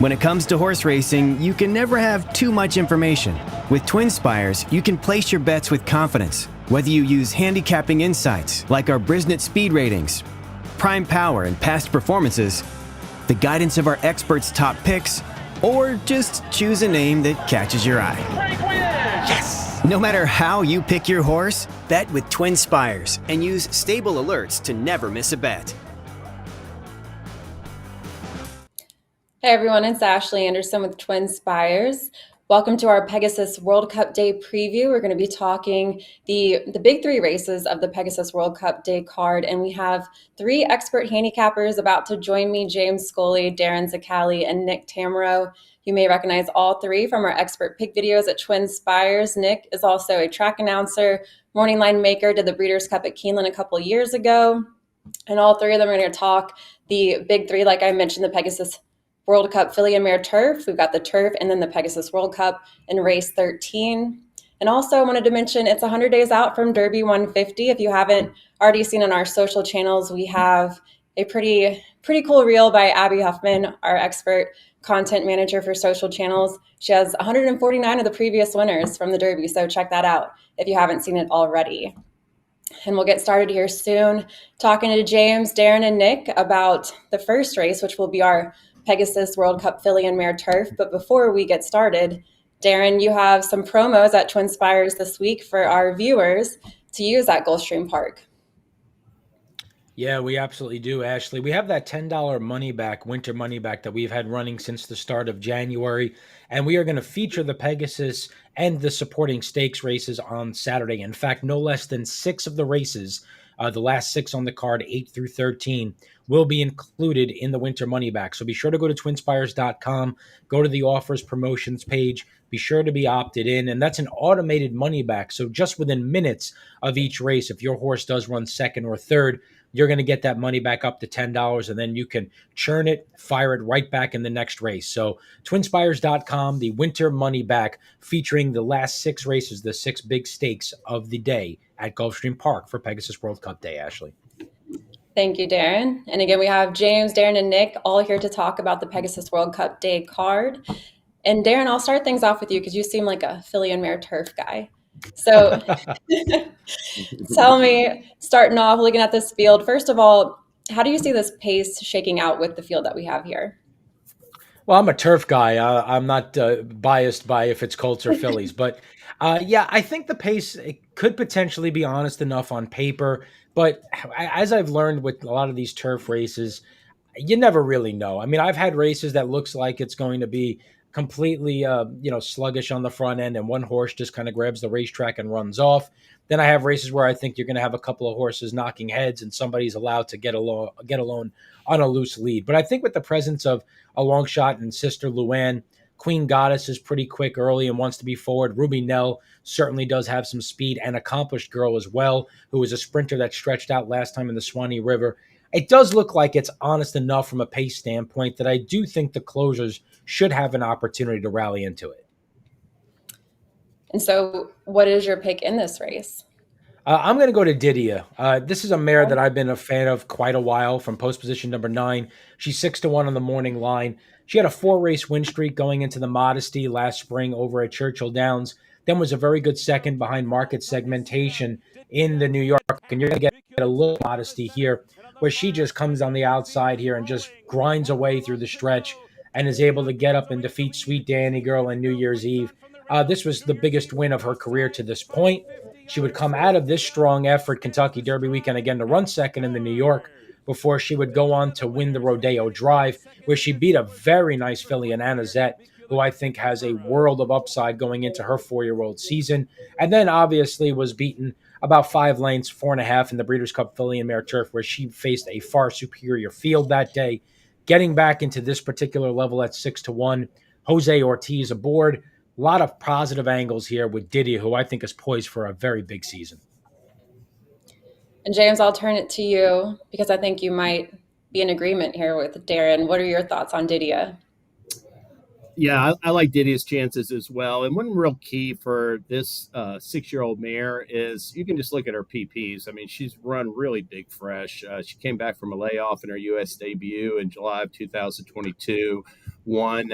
When it comes to horse racing, you can never have too much information. With TwinSpires, you can place your bets with confidence. Whether you use handicapping insights like our Brisnet speed ratings, prime power and past performances, the guidance of our experts' top picks, or just choose a name that catches your eye. Yes! No matter how you pick your horse, bet with TwinSpires and use stable alerts to never miss a bet. Hey everyone, it's Ashley Anderson with TwinSpires. Welcome to our Pegasus World Cup Day preview. We're going to be talking the big three races of the Pegasus World Cup Day card, and we have three expert handicappers about to join me: James Scully, Darin Zoccali, and Nick Tammaro. You may recognize all three from our expert pick videos at TwinSpires. Nick is also a track announcer, morning line maker, did the Breeders' Cup at Keeneland a couple years ago, and all three of them are going to talk the big three, like I mentioned, the Pegasus World Cup Filly Mare Turf. We've got the Turf and then the Pegasus World Cup in race 13. And also I wanted to mention it's 100 days out from Derby 150. If you haven't already seen on our social channels, we have a pretty cool reel by Abby Huffman, our expert content manager for social channels. She has 149 of the previous winners from the Derby, so check that out if you haven't seen it already. And we'll get started here soon, talking to James, Darin, and Nick about the first race, which will be our Pegasus World Cup Filly and Mare Turf. But before we get started, Darin, you have some promos at TwinSpires this week for our viewers to use at Gulfstream Park. Yeah, we absolutely do, Ashley. We have that $10 money back, winter money back that we've had running since the start of January. And we are going to feature the Pegasus and the supporting stakes races on Saturday. In fact, no less than 6 of the races, the last 6 on the card, 8 through 13, will be included in the winter money back. So be sure to go to TwinSpires.com, go to the offers promotions page, be sure to be opted in, and that's an automated money back. So just within minutes of each race, if your horse does run second or third, you're going to get that money back up to $10, and then you can churn it, fire it right back in the next race. So TwinSpires.com, the winter money back, featuring the last 6 races, the 6 big stakes of the day at Gulfstream Park for Pegasus World Cup Day, Ashley. Thank you, Darin. And again, we have James, Darin, and Nick all here to talk about the Pegasus World Cup Day card. And Darin, I'll start things off with you because you seem like a Filly and Mare Turf guy. So tell me, starting off, looking at this field, first of all, how do you see this pace shaking out with the field that we have here? Well, I'm a turf guy. I'm not biased by if it's Colts or Phillies. But, yeah, I think the pace could potentially be honest enough on paper. But as I've learned with a lot of these turf races, you never really know. I mean, I've had races that looks like it's going to be completely, sluggish on the front end, and one horse just kind of grabs the racetrack and runs off. Then I have races where I think you're going to have a couple of horses knocking heads, and somebody's allowed to get alone on a loose lead. But I think with the presence of a long shot and Sister Luann, Queen Goddess is pretty quick early and wants to be forward. Ruby Nell certainly does have some speed, and Accomplished Girl as well, who was a sprinter that stretched out last time in the Swanee River. It does look like it's honest enough from a pace standpoint that I do think the closers should have an opportunity to rally into it. And so what is your pick in this race? I'm going to go to Didia. This is a mare that I've been a fan of quite a while from post position number 9. She's 6-1 on the morning line. She had a 4-race win streak going into the Modesty last spring over at Churchill Downs. Then was a very good second behind Market Segmentation in the New York. And you're going to get a little Modesty here where she just comes on the outside here and just grinds away through the stretch and is able to get up and defeat Sweet Danny Girl on New Year's Eve. This was the biggest win of her career to this point. She would come out of this strong effort, Kentucky Derby weekend, again to run second in the New York before she would go on to win the Rodeo Drive, where she beat a very nice filly in Annazette, who I think has a world of upside going into her 4-year-old season. And then obviously was beaten about 5 lengths, 4.5 in the Breeders' Cup Filly and Mare Turf, where she faced a far superior field that day. Getting back into this particular level at 6-1, Jose Ortiz aboard. A lot of positive angles here with Didia, who I think is poised for a very big season. And James, I'll turn it to you because I think you might be in agreement here with Darin. What are your thoughts on Didia? Yeah, I like Diddy's chances as well. And one real key for this 6-year-old mare is you can just look at her PPs. I mean, she's run really big fresh. She came back from a layoff in her U.S. debut in July of 2022, won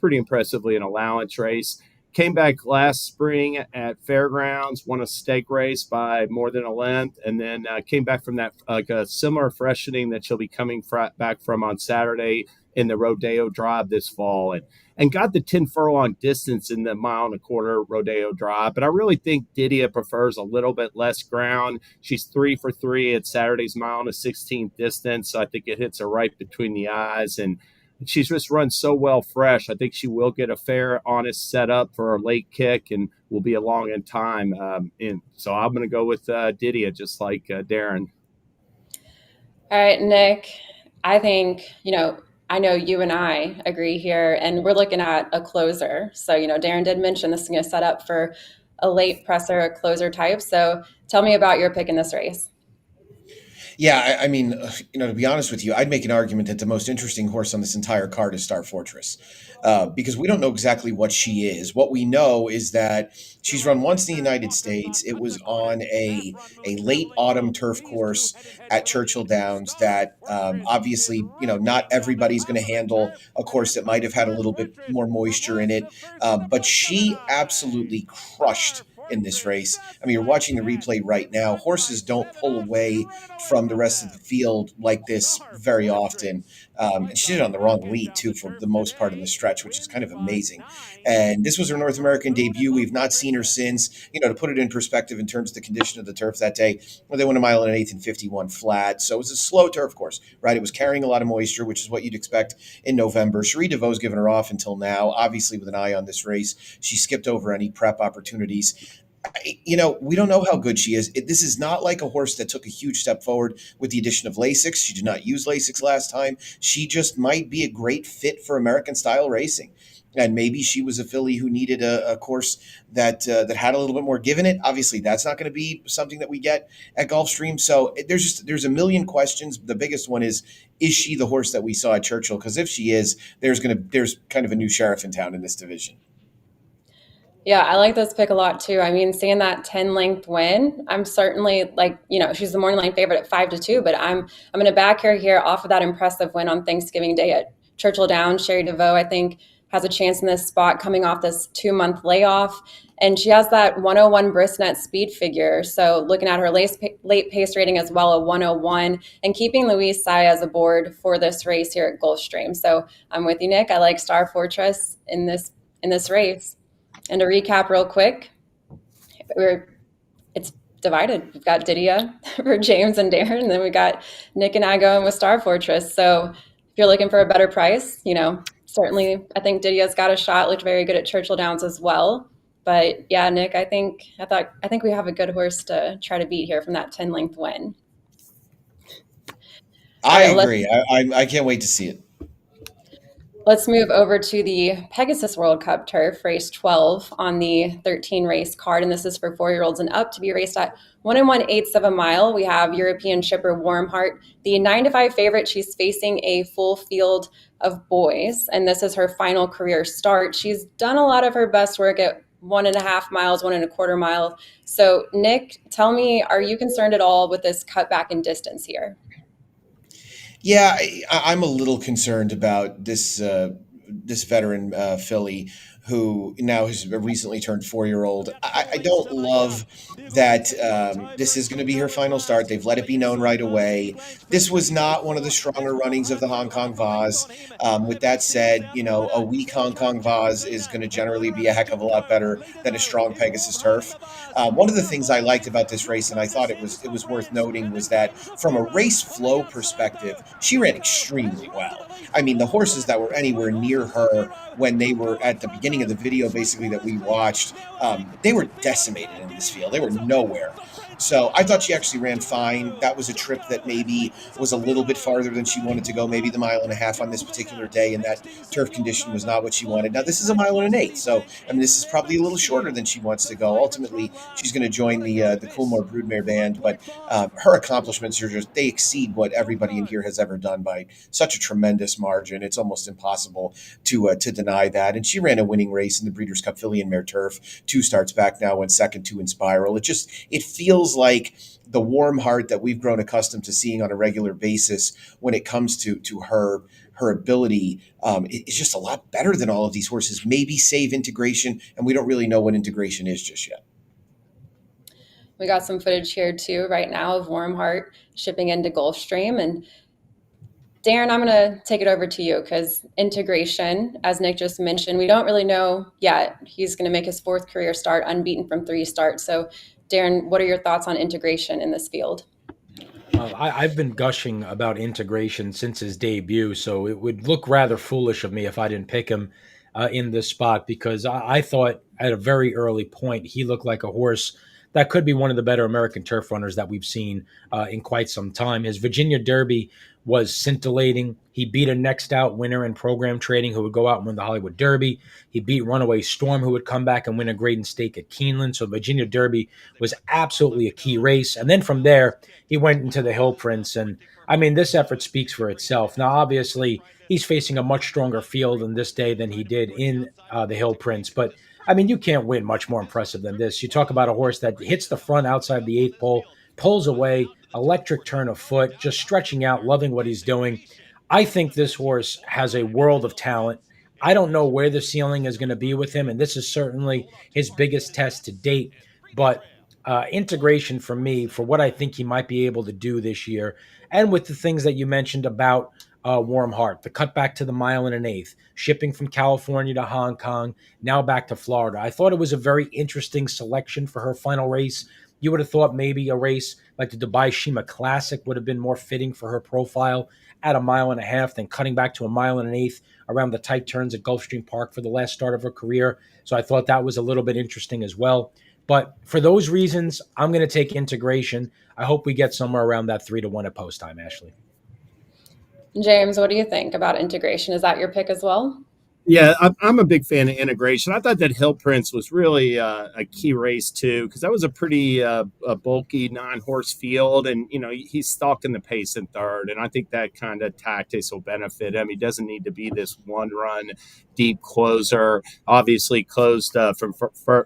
pretty impressively an allowance race. Came back last spring at Fairgrounds, won a stake race by more than a length, and then came back from that like a similar freshening that she'll be coming back from on Saturday in the Rodeo Drive this fall, and got the 10 furlong distance in the 1.25 mile Rodeo Drive. But I really think Didia prefers a little bit less ground. She's 3 for 3 at Saturday's 1.16 mile distance, so I think it hits her right between the eyes. And she's just run so well fresh. I think she will get a fair, honest setup for her late kick and will be along in time. So I'm going to go with Didia, just like Darin. All right, Nick, I think, I know you and I agree here, and we're looking at a closer. So, Darin did mention this is going to set up for a late presser, a closer type. So tell me about your pick in this race. Yeah, I mean, to be honest with you, I'd make an argument that the most interesting horse on this entire card is Star Fortress, because we don't know exactly what she is. What we know is that she's run once in the United States. It was on a late autumn turf course at Churchill Downs that obviously, not everybody's going to handle a course that might have had a little bit more moisture in it. But she absolutely crushed in this race. I mean, you're watching the replay right now. Horses don't pull away from the rest of the field like this very often. And she did it on the wrong lead, too, for the most part of the stretch, which is kind of amazing. And this was her North American debut. We've not seen her since. To put it in perspective in terms of the condition of the turf that day, they went 1 1/8 miles in 51 flat. So it was a slow turf course, right? It was carrying a lot of moisture, which is what you'd expect in November. Cherie DeVaux's given her off until now, obviously with an eye on this race. She skipped over any prep opportunities. We don't know how good she is. This is not like a horse that took a huge step forward with the addition of Lasix. She did not use Lasix last time. She just might be a great fit for American style racing. And maybe she was a filly who needed a course that had a little bit more give in it. Obviously, that's not going to be something that we get at Gulfstream. So there's a million questions. The biggest one is she the horse that we saw at Churchill? Because if she is, there's kind of a new sheriff in town in this division. Yeah, I like this pick a lot too. I mean, seeing that 10-length win, I'm certainly she's the morning line favorite at 5-2, but I'm going to back her here off of that impressive win on Thanksgiving Day at Churchill Downs. Cherie DeVaux, I think, has a chance in this spot coming off this 2-month layoff. And she has that 101 Bristnet speed figure. So looking at her late pace rating as well, a 101, and keeping Luis Saez aboard for this race here at Gulfstream. So I'm with you, Nick. I like Star Fortress in this race. And to recap real quick, it's divided. We've got Didia for James and Darin, and then we got Nick and I going with Star Fortress. So if you're looking for a better price, certainly I think Didia's got a shot. Looked very good at Churchill Downs as well. But yeah, Nick, I think we have a good horse to try to beat here from that 10-length win. I agree. I can't wait to see it. Let's move over to the Pegasus World Cup Turf, race 12 on the 13-race card, and this is for 4-year-olds and up to be raced at 1 1/8 mile. We have European shipper Warmheart, the 9-5 favorite. She's facing a full field of boys, and this is her final career start. She's done a lot of her best work at 1.5 miles, 1.25 mile. So, Nick, tell me, are you concerned at all with this cutback in distance here? Yeah, I'm a little concerned about this veteran filly who now has recently turned 4-year-old. I don't love that this is going to be her final start. They've let it be known right away. This was not one of the stronger runnings of the Hong Kong Vase. With that said, a weak Hong Kong Vase is going to generally be a heck of a lot better than a strong Pegasus Turf. One of the things I liked about this race, and I thought it was worth noting, was that from a race flow perspective, she ran extremely well. I mean, the horses that were anywhere near her when they were at the beginning of the video, basically, that we watched, they were decimated in this field. They were nowhere. So I thought she actually ran fine. That was a trip that maybe was a little bit farther than she wanted to go, maybe the 1.5 miles on this particular day, and that turf condition was not what she wanted. Now, this is 1.8 miles, so I mean, this is probably a little shorter than she wants to go. Ultimately, she's going to join the Coolmore Broodmare band, but her accomplishments are just, they exceed what everybody in here has ever done by such a tremendous margin. It's almost impossible to deny that. And she ran a winning race in the Breeders' Cup Filly Mare Turf 2 starts back now, went second to Inspiral. It feels like the warm heart that we've grown accustomed to seeing on a regular basis when it comes to her ability is just a lot better than all of these horses. Maybe save Integration, and we don't really know what Integration is just yet. We got some footage here too right now of Warm Heart shipping into Gulfstream. And Darin, I'm going to take it over to you because Integration, as Nick just mentioned, we don't really know yet. He's going to make his 4th career start, unbeaten from 3 starts. So Darin, what are your thoughts on Integration in this field? I've been gushing about Integration since his debut, so it would look rather foolish of me if I didn't pick him in this spot, because I thought at a very early point he looked like a horse that could be one of the better American turf runners that we've seen in quite some time. His Virginia Derby was scintillating. He beat a next out winner in program trading who would go out and win the Hollywood Derby. He beat Runaway Storm, who would come back and win a grade and stake at Keeneland. So Virginia Derby was absolutely a key race. And then from there, he went into the Hill Prince. And I mean, this effort speaks for itself. Now, obviously, he's facing a much stronger field in this day than he did in the Hill Prince. But I mean, you can't win much more impressive than this. You talk about a horse that hits the front outside the 8th pole, pulls away, electric turn of foot, just stretching out, loving what he's doing. I think this horse has a world of talent. I don't know where the ceiling is going to be with him, and this is certainly his biggest test to date. But Integration for me, for what I think he might be able to do this year, and with the things that you mentioned about Warm Heart, the cutback to the 1.8 miles, shipping from California to Hong Kong, now back to Florida. I thought it was a very interesting selection for her final race. You would have thought maybe a race like the Dubai Shima Classic would have been more fitting for her profile at 1.5 miles than cutting back to 1.8 miles around the tight turns at Gulfstream Park for the last start of her career. So I thought that was a little bit interesting as well. But for those reasons, I'm going to take Integration. I hope we get somewhere around that 3-1 at post time, Ashley. James, what do you think about Integration? Is that your pick as well? Yeah, I'm a big fan of Integration. I thought that Hill Prince was really a key race too, because that was a pretty a bulky 9-horse field, and he's stalking the pace in 3rd, and I think that kind of tactics will benefit him. He doesn't need to be this one-run deep closer. Obviously, closed from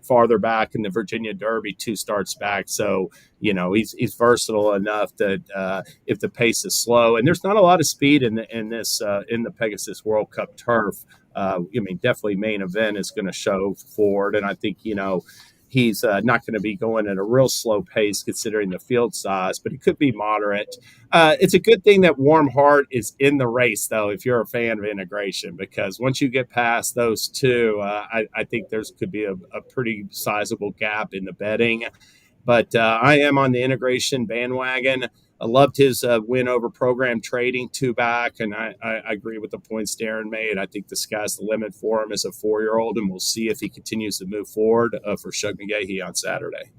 farther back in the Virginia Derby 2 starts back, so he's versatile enough that if the pace is slow, and there's not a lot of speed in the Pegasus World Cup turf. Definitely Main Event is going to show forward, and I think he's not going to be going at a real slow pace considering the field size, but it could be moderate. It's a good thing that Warm Heart is in the race, though, if you're a fan of Integration, because once you get past those 2, I think there's could be a pretty sizable gap in the betting. But I am on the Integration bandwagon. I loved his win over program trading 2 back, and I agree with the points Darin made. I think the sky's the limit for him as a 4-year-old, and we'll see if he continues to move forward for Shug McGahee on Saturday.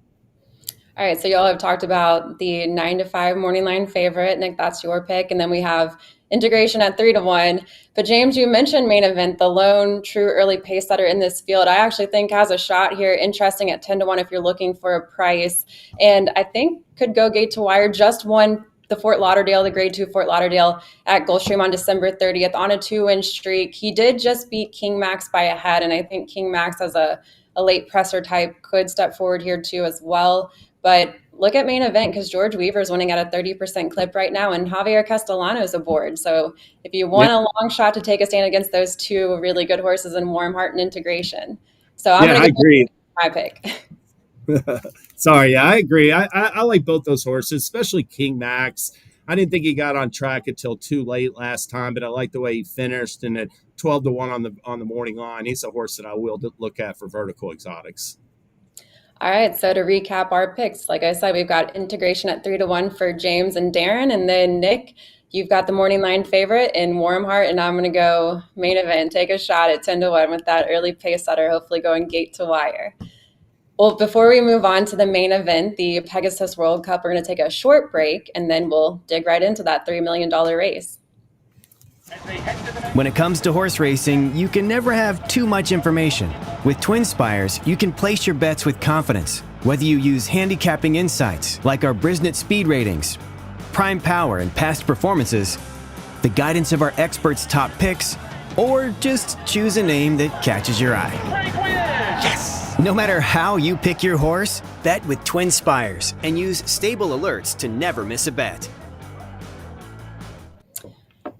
All right, so y'all have talked about the 9-5 morning line favorite. Nick, that's your pick. And then we have Integration at 3-1. But James, you mentioned Main Event, the lone true early pace setter in this field. I actually think has a shot here, interesting at 10-1 if you're looking for a price. And I think could go gate to wire. Just won the the grade 2 Fort Lauderdale at Gulfstream on December 30th on a 2-win streak. He did just beat King Max by a head, and I think King Max as a late presser type could step forward here too as well. But look at Main Event, because George Weaver's winning at a 30% clip right now, and Javier Castellano's aboard. So if you want a long shot to take a stand against those 2 really good horses in Warm Heart and Integration. So I'm going to agree. My pick. Sorry, I agree. I like both those horses, especially King Max. I didn't think he got on track until too late last time, but I like the way he finished, and at 12-1 on the morning line, he's a horse that I will look at for vertical exotics. All right, so to recap our picks, like I said, we've got Integration at 3-1 for James and Darin, and then Nick, you've got the morning line favorite in Warm Heart, and I'm going to go Main Event, take a shot at 10-1 with that early pace setter, hopefully going gate to wire. Well, before we move on to the main event, the Pegasus World Cup, we're going to take a short break and then we'll dig right into that $3 million race. When it comes to horse racing, you can never have too much information. With TwinSpires, you can place your bets with confidence, whether you use handicapping insights like our Brisnet speed ratings, prime power and past performances, the guidance of our experts' top picks, or just choose a name that catches your eye. Yes! No matter how you pick your horse, bet with TwinSpires and use stable alerts to never miss a bet.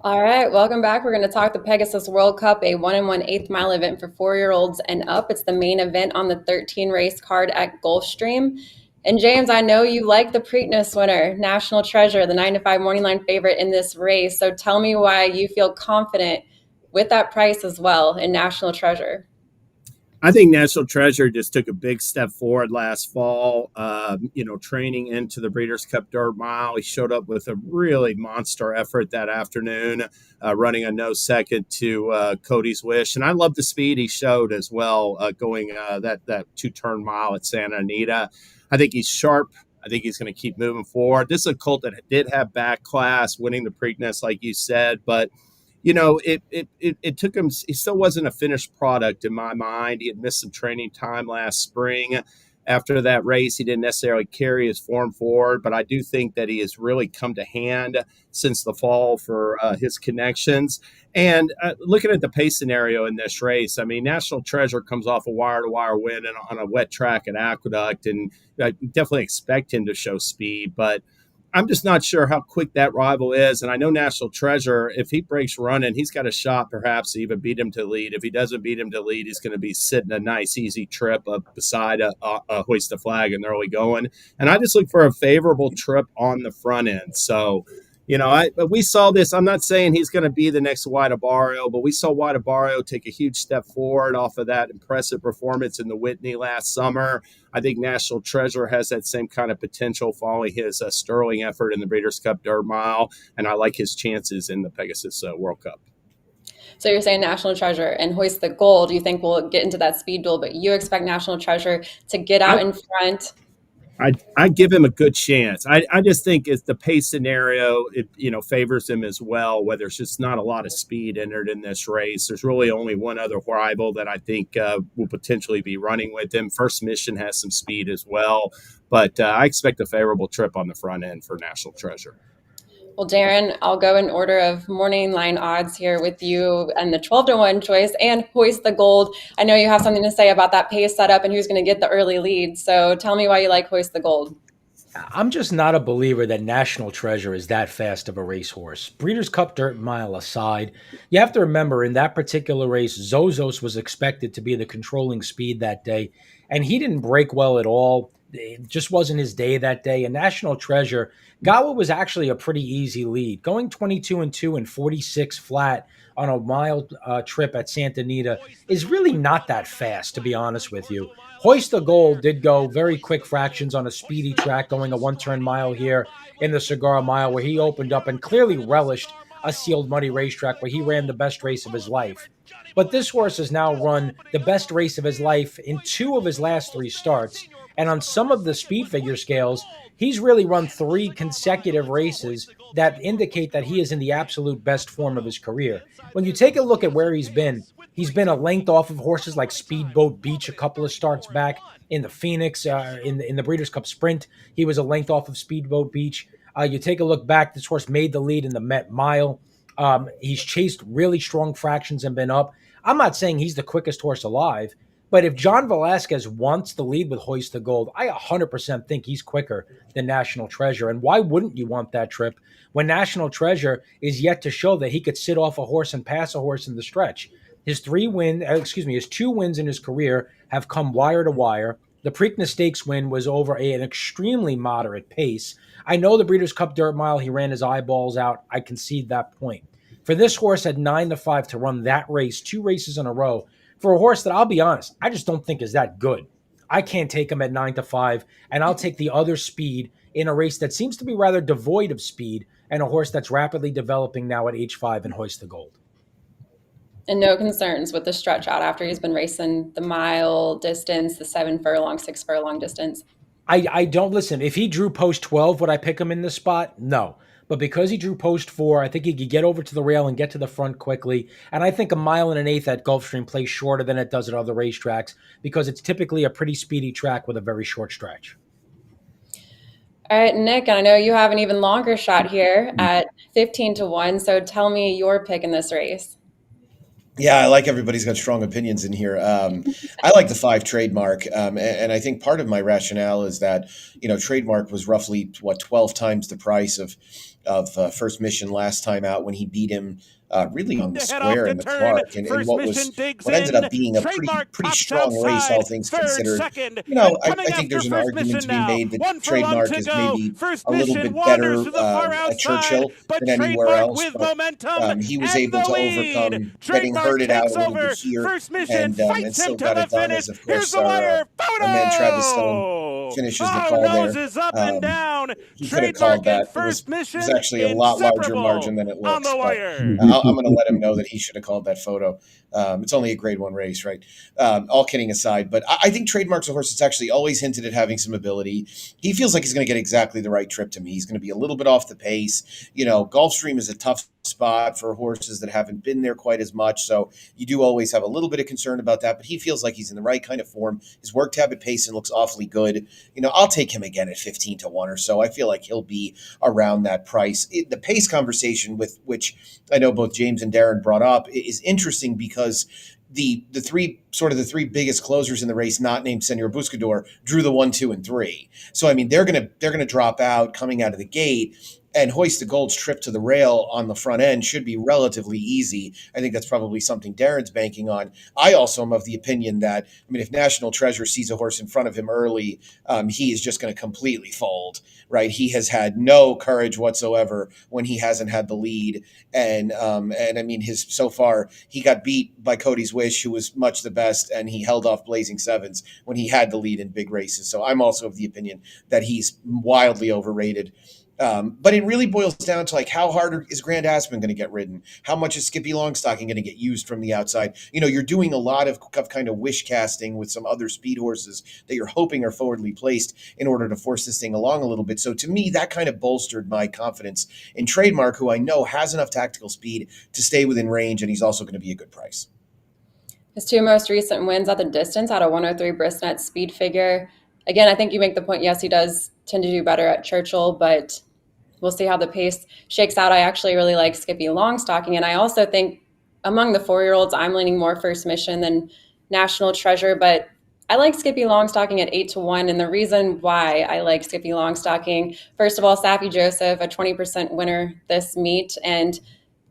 All right, welcome back. We're going to talk the Pegasus World Cup, a 1 1/8 mile event for 4-year-olds and up. It's the main event on the 13 race card at Gulfstream. And James, I know you like the Preakness winner, National Treasure, the 9-5 morning line favorite in this race. So tell me why you feel confident with that price as well in National Treasure. I think National Treasure just took a big step forward last fall, training into the Breeders' Cup Dirt Mile. He showed up with a really monster effort that afternoon, running a no second to Cody's Wish. And I love the speed he showed as well, going that 2-turn mile at Santa Anita. I think he's sharp. I think he's going to keep moving forward. This is a colt that did have back class, winning the Preakness, like you said, but it took him. He still wasn't a finished product in my mind. He had missed some training time last spring. After that race, he didn't necessarily carry his form forward, but I do think that he has really come to hand since the fall for his connections. And looking at the pace scenario in this race, I mean, National Treasure comes off a wire-to-wire win on a wet track at Aqueduct, and I definitely expect him to show speed, but I'm just not sure how quick that rival is. And I know National Treasure, if he breaks running, he's got a shot perhaps to even beat him to lead. If he doesn't beat him to lead, he's going to be sitting a nice, easy trip up beside a Hoist the Flag and early going. And I just look for a favorable trip on the front end. So, we saw this. I'm not saying he's going to be the next White Barrio, but we saw White Barrio take a huge step forward off of that impressive performance in the Whitney last summer. I think National Treasure has that same kind of potential following his sterling effort in the Breeders' Cup Dirt Mile, and I like his chances in the Pegasus World Cup. So you're saying National Treasure and Hoist the Gold, you think we'll get into that speed duel, but you expect National Treasure to get out in front? I give him a good chance. I just think it's the pace scenario, it favors him as well, where there's just not a lot of speed entered in this race. There's really only one other rival that I think will potentially be running with him. First Mission has some speed as well, but I expect a favorable trip on the front end for National Treasure. Well, Darin, I'll go in order of morning line odds here with you and the 12-1 choice and Hoist the Gold. I know you have something to say about that pace setup and who's going to get the early lead. So tell me why you like Hoist the Gold. I'm just not a believer that National Treasure is that fast of a racehorse. Breeders' Cup Dirt Mile aside, you have to remember in that particular race, Zozos was expected to be the controlling speed that day, and he didn't break well at all. It just wasn't his day that day. And National Treasure got what was actually a pretty easy lead, going 22-2 and 46 flat on a mile trip at Santa Anita is really not that fast, to be honest with you. Hoist the Gold did go very quick fractions on a speedy track, going a 1-turn mile here in the Cigar Mile, where he opened up and clearly relished a sealed muddy racetrack where he ran the best race of his life. But this horse has now run the best race of his life in 2 of his last 3 starts. And on some of the speed figure scales, he's really run 3 consecutive races that indicate that he is in the absolute best form of his career. When you take a look at where he's been a length off of horses like Speedboat Beach a couple of starts back. In the Phoenix, in the Breeders' Cup Sprint, he was a length off of Speedboat Beach. You take a look back, this horse made the lead in the Met Mile. He's chased really strong fractions and been up. I'm not saying he's the quickest horse alive, but if John Velasquez wants the lead with Hoist the Gold, I 100% think he's quicker than National Treasure. And why wouldn't you want that trip when National Treasure is yet to show that he could sit off a horse and pass a horse in the stretch? His 2 wins in his career have come wire to wire. The Preakness Stakes win was over an extremely moderate pace. I know the Breeders' Cup Dirt Mile, he ran his eyeballs out. I concede that point. For this horse at 9-5 to run that race, 2 races in a row, for a horse that, I'll be honest, I just don't think is that good. I can't take him at 9-5, and I'll take the other speed in a race that seems to be rather devoid of speed and a horse that's rapidly developing now at age 5 and Hoist the Gold. And no concerns with the stretch out after he's been racing the mile distance, the 7 furlong, 6 furlong distance. I don't listen. If he drew post 12, would I pick him in this spot? No. But because he drew post 4, I think he could get over to the rail and get to the front quickly. And I think a mile and an eighth at Gulfstream plays shorter than it does at other racetracks because it's typically a pretty speedy track with a very short stretch. All right, Nick, and I know you have an even longer shot here at 15-1. So tell me your pick in this race. Yeah, I like everybody's got strong opinions in here. I like the 5 Trademark, and I think part of my rationale is that Trademark was roughly 12 times the price of First Mission last time out when he beat him really on the square in the Clark, and what ended up being a pretty strong race, all things considered. I think there's an argument to be made that Trademark is maybe a little bit better at Churchill than anywhere else, but he was able to overcome getting hurted out a little bit here and still got it done, as of course our man Travis Stone finishes the call there. He could have called that. It was actually a lot larger margin than it looks. But I'm going to let him know that he should have called that photo. It's only a grade 1 race, right? All kidding aside, but I think Trademark's a horse that's actually always hinted at having some ability. He feels like he's going to get exactly the right trip to me. He's going to be a little bit off the pace. Gulfstream is a tough spot for horses that haven't been there quite as much, so you do always have a little bit of concern about that, but he feels like he's in the right kind of form. His work tab at Payson looks awfully good. I'll take him again at 15-1 or so. I feel like he'll be around that price. The pace conversation, with which I know both James and Darin brought up, is interesting because the three biggest closers in the race, not named Senor Buscador, drew the 1, 2, and 3. So I mean, they're gonna drop out coming out of the gate. And Hoist the Gold's trip to the rail on the front end should be relatively easy. I think that's probably something Darin's banking on. I also am of the opinion that, if National Treasure sees a horse in front of him early, he is just going to completely fold, right? He has had no courage whatsoever when he hasn't had the lead. And so far, he got beat by Cody's Wish, who was much the best, and he held off Blazing Sevens when he had the lead in big races. So I'm also of the opinion that he's wildly overrated. But it really boils down to how hard is Grand Aspen going to get ridden? How much is Skippy Longstocking going to get used from the outside? You're doing a lot of kind of wish casting with some other speed horses that you're hoping are forwardly placed in order to force this thing along a little bit. So to me, that kind of bolstered my confidence in Trademark, who I know has enough tactical speed to stay within range, and he's also going to be a good price. His 2 most recent wins at the distance at a 103 Bristnet speed figure. Again, I think you make the point, yes, he does tend to do better at Churchill, but we'll see how the pace shakes out. I actually really like Skippy Longstocking, and I also think among the 4-year-olds, I'm leaning more First Mission than National Treasure, but I like Skippy Longstocking at 8-1, and the reason why I like Skippy Longstocking, first of all, Saffy Joseph, a 20% winner this meet, and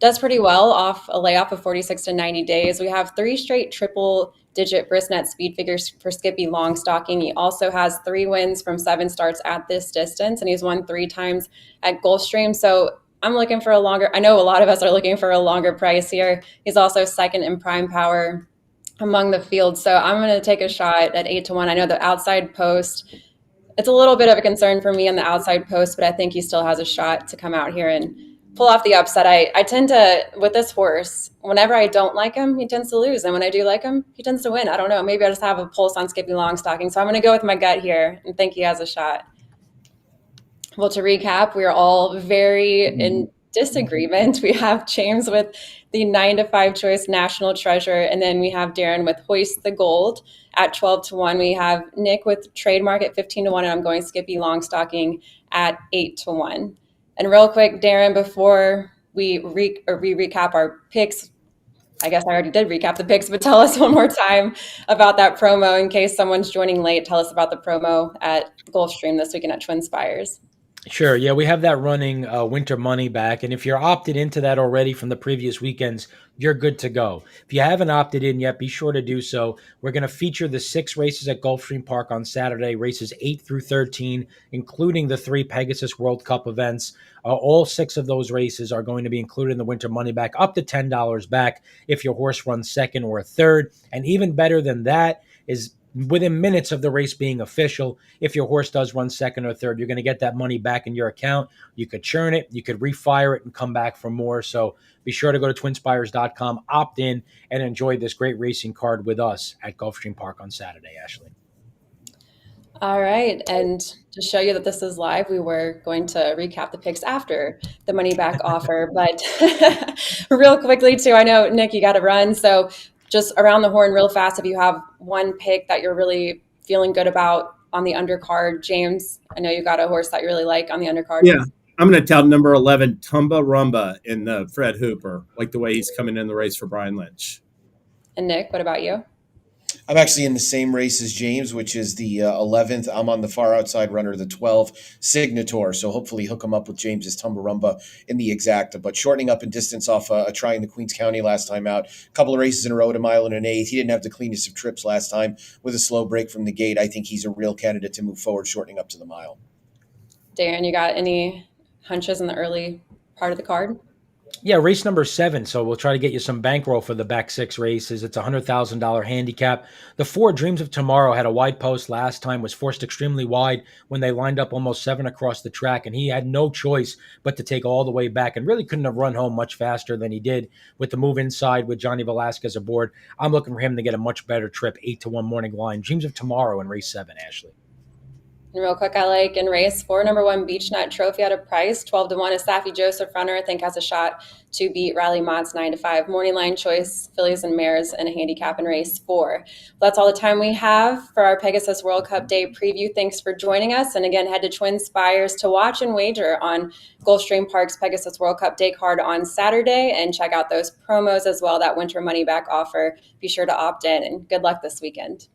does pretty well off a layoff of 46 to 90 days. We have 3 straight triple-digit Bristnet speed figures for Skippy Longstocking. He also has 3 wins from 7 starts at this distance, and he's won 3 times at Gulfstream. So I'm looking for I know a lot of us are looking for a longer price here. He's also second in prime power among the field. So I'm going to take a shot at 8-1. I know the outside post, it's a little bit of a concern for me on the outside post, but I think he still has a shot to come out here and pull off the upset. I tend to, with this horse, whenever I don't like him, he tends to lose. And when I do like him, he tends to win. I don't know. Maybe I just have a pulse on Skippy Longstocking. So I'm going to go with my gut here and think he has a shot. Well, to recap, we are all very in disagreement. We have James with the 9-5 choice National Treasure. And then we have Darin with Hoist the Gold at 12-1. We have Nick with Trademark at 15-1. And I'm going Skippy Longstocking at 8-1. And real quick, Darin, before we recap our picks, I guess I already did recap the picks, but tell us one more time about that promo in case someone's joining late. Tell us about the promo at Gulfstream this weekend at TwinSpires. Sure. Yeah, we have that running winter money back. And if you're opted into that already from the previous weekends, you're good to go. If you haven't opted in yet, be sure to do so. We're going to feature the 6 races at Gulfstream Park on Saturday, races 8 through 13, including the 3 Pegasus World Cup events. All 6 of those races are going to be included in the winter money back, up to $10 back if your horse runs second or third. And even better than that is within minutes of the race being official. If your horse does run second or third, you're going to get that money back in your account. You could churn it, you could refire it and come back for more. So be sure to go to TwinSpires.com, opt in, and enjoy this great racing card with us at Gulfstream Park on Saturday, Ashley. All right. And to show you that this is live, we were going to recap the picks after the money back offer. But real quickly, too, I know, Nick, you got to run. So just around the horn real fast, if you have one pick that you're really feeling good about on the undercard. James, I know you got a horse that you really like on the undercard. Yeah, I'm going to tell number 11, Tumba Rumba in the Fred Hooper, like the way he's coming in the race for Brian Lynch. And Nick, what about you? I'm actually in the same race as James, which is the 11th. I'm on the far outside runner, the 12 Signator. So hopefully hook him up with James's Tumbarumba in the exacta. But shortening up in distance off a try in the Queens County last time out. A couple of races in a row at a mile and an eighth. He didn't have the cleanest of trips last time with a slow break from the gate. I think he's a real candidate to move forward, shortening up to the mile. Darin, you got any hunches in the early part of the card? Yeah, race number 7. So we'll try to get you some bankroll for the back 6 races. It's a $100,000 handicap. The 4 Dreams of Tomorrow had a wide post last time, was forced extremely wide when they lined up almost 7 across the track, and he had no choice but to take all the way back and really couldn't have run home much faster than he did with the move inside with Johnny Velasquez aboard. I'm looking for him to get a much better trip, 8-1 morning line. Dreams of Tomorrow in race 7, Ashley. And real quick, I like in race 4, number 1, Beach Nut Trophy at a price, 12-1. A Safi Joseph runner, I think, has a shot to beat Riley Mott's 9-5. Morning line choice, fillies and mares, and a handicap in race 4. That's all the time we have for our Pegasus World Cup Day preview. Thanks for joining us. And again, head to TwinSpires to watch and wager on Gulfstream Park's Pegasus World Cup Day card on Saturday, and check out those promos as well, that winter money back offer. Be sure to opt in, and good luck this weekend.